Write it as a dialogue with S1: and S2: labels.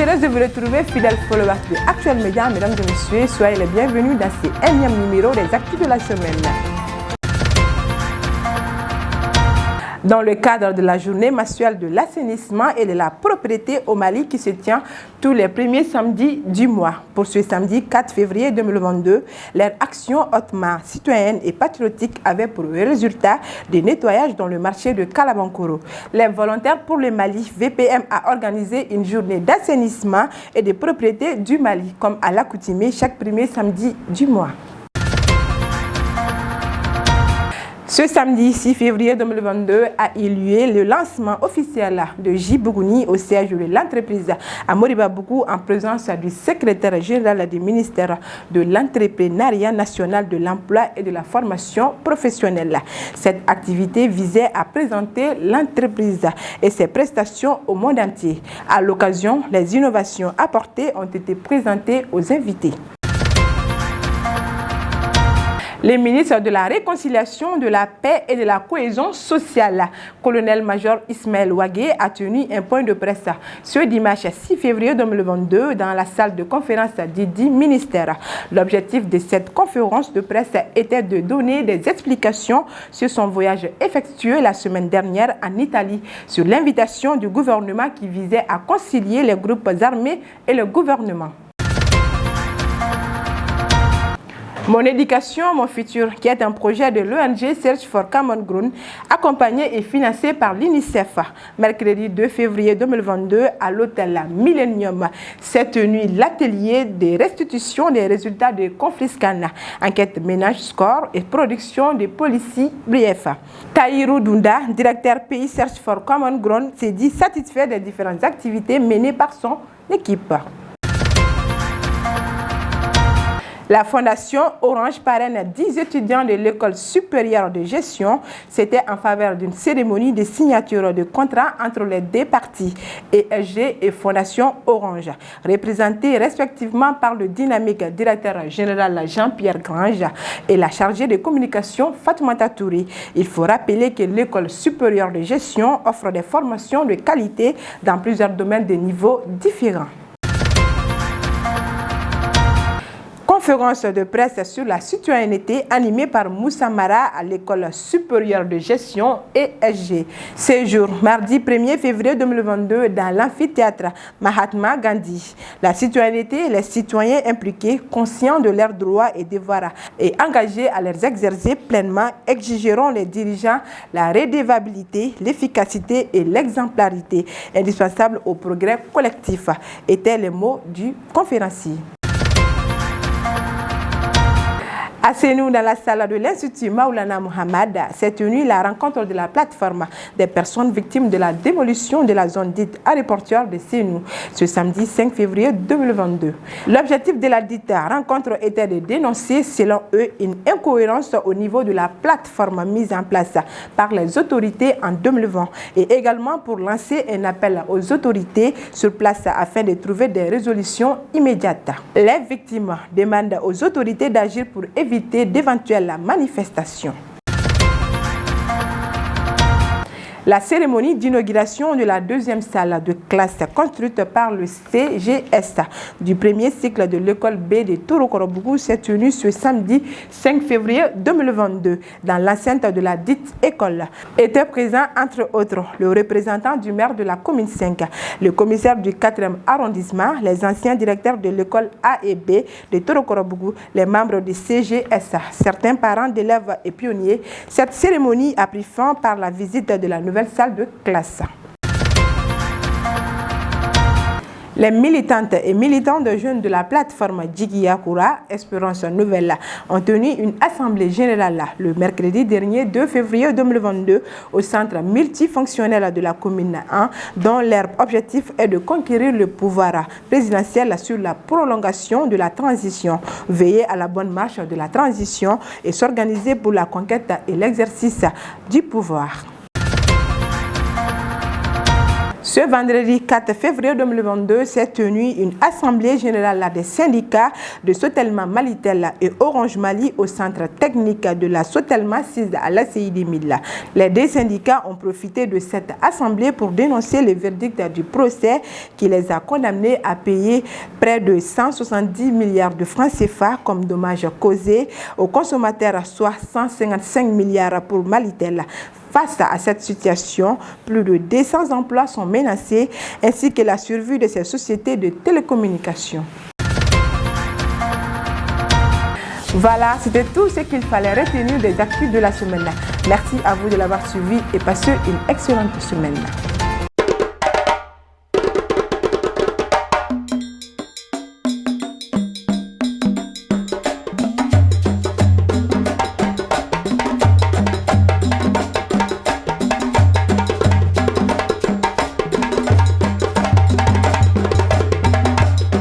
S1: heureuse de vous retrouver, fidèles followers de Actuel Média. Mesdames et messieurs, soyez les bienvenus dans ce énième numéro des Actus de la semaine. Dans le cadre de la journée mensuelle de l'assainissement et de la propriété au Mali qui se tient tous les premiers samedis du mois. Pour ce samedi 4 février 2022, leur action hautement citoyenne et patriotique avait pour résultat des nettoyages dans le marché de Kalabankoro. Les volontaires pour le Mali, VPM, a organisé une journée d'assainissement et de propriété du Mali, comme à l'accoutumée chaque premier samedi du mois. Ce samedi 6 février 2022 a eu lieu le lancement officiel de J. Bougouni au siège de l'entreprise à Moribabougou en présence du secrétaire général du ministère de l'entrepreneuriat national, de l'emploi et de la formation professionnelle. Cette activité visait à présenter l'entreprise et ses prestations au monde entier. À l'occasion, les innovations apportées ont été présentées aux invités. Le ministre de la Réconciliation, de la Paix et de la Cohésion sociale, colonel-major Ismaël Ouagué, a tenu un point de presse ce dimanche 6 février 2022 dans la salle de conférence du dit ministère. L'objectif de cette conférence de presse était de donner des explications sur son voyage effectué la semaine dernière en Italie, sur l'invitation du gouvernement qui visait à concilier les groupes armés et le gouvernement. Mon éducation, mon futur, qui est un projet de l'ONG Search for Common Ground, accompagné et financé par l'UNICEF. Mercredi 2 février 2022, à l'hôtel Millennium, s'est tenu l'atelier de restitution des résultats de Confliscan, enquête ménage score et production de policiers brief. Taïrou Dunda, directeur pays Search for Common Ground, s'est dit satisfait des différentes activités menées par son équipe. La Fondation Orange parraine 10 étudiants de l'École supérieure de gestion. C'était en faveur d'une cérémonie de signature de contrat entre les deux parties, ESG et Fondation Orange, représentés respectivement par le dynamique directeur général Jean-Pierre Grange et la chargée de communication Fatoumata Touré. Il faut rappeler que l'École supérieure de gestion offre des formations de qualité dans plusieurs domaines de niveaux différents. Conférence de presse sur la citoyenneté animée par Moussa Mara à l'École supérieure de gestion ESG. Séjour mardi 1er février 2022 dans l'amphithéâtre Mahatma Gandhi. La citoyenneté et les citoyens impliqués, conscients de leurs droits et devoirs et engagés à les exercer pleinement, exigeront les dirigeants la redevabilité, l'efficacité et l'exemplarité indispensables au progrès collectif, étaient les mots du conférencier. À Sénou, dans la salle de l'Institut Maulana Mohamed, s'est tenue la rencontre de la plateforme des personnes victimes de la démolition de la zone dite aéroportuaire de Sénou, ce samedi 5 février 2022. L'objectif de la dite rencontre était de dénoncer, selon eux, une incohérence au niveau de la plateforme mise en place par les autorités en 2020 et également pour lancer un appel aux autorités sur place afin de trouver des résolutions immédiates. Les victimes demandent aux autorités d'agir pour éviter d'éventuelles manifestations. La cérémonie d'inauguration de la deuxième salle de classe construite par le CGS du premier cycle de l'école B de Torokorobougou s'est tenue ce samedi 5 février 2022 dans l'enceinte de la dite école. Étaient présents entre autres le représentant du maire de la commune 5, le commissaire du 4e arrondissement, les anciens directeurs de l'école A et B de Torokorobougou, les membres du CGS, certains parents d'élèves et pionniers. Cette cérémonie a pris fin par la visite de la nouvelle salle de classe. Les militantes et militants de jeunes de la plateforme Djigiyakura, Espérance Nouvelle, ont tenu une assemblée générale le mercredi dernier 2 février 2022 au centre multifonctionnel de la commune 1, dont leur objectif est de conquérir le pouvoir présidentiel sur la prolongation de la transition, veiller à la bonne marche de la transition et s'organiser pour la conquête et l'exercice du pouvoir. Ce Ce vendredi 4 février 2022 s'est tenue une assemblée générale des syndicats de Sotelma Malitel et Orange Mali au centre technique de la Sotelma 6 à la CID 1000. Les deux syndicats ont profité de cette assemblée pour dénoncer le verdict du procès qui les a condamnés à payer près de 170 milliards de francs CFA comme dommages causés aux consommateurs, soit 155 milliards pour Malitel. Face à cette situation, plus de 200 emplois sont menacés, ainsi que la survie de ces sociétés de télécommunications. Voilà, c'était tout ce qu'il fallait retenir des actus de la semaine. Merci à vous de l'avoir suivi et passez une excellente semaine.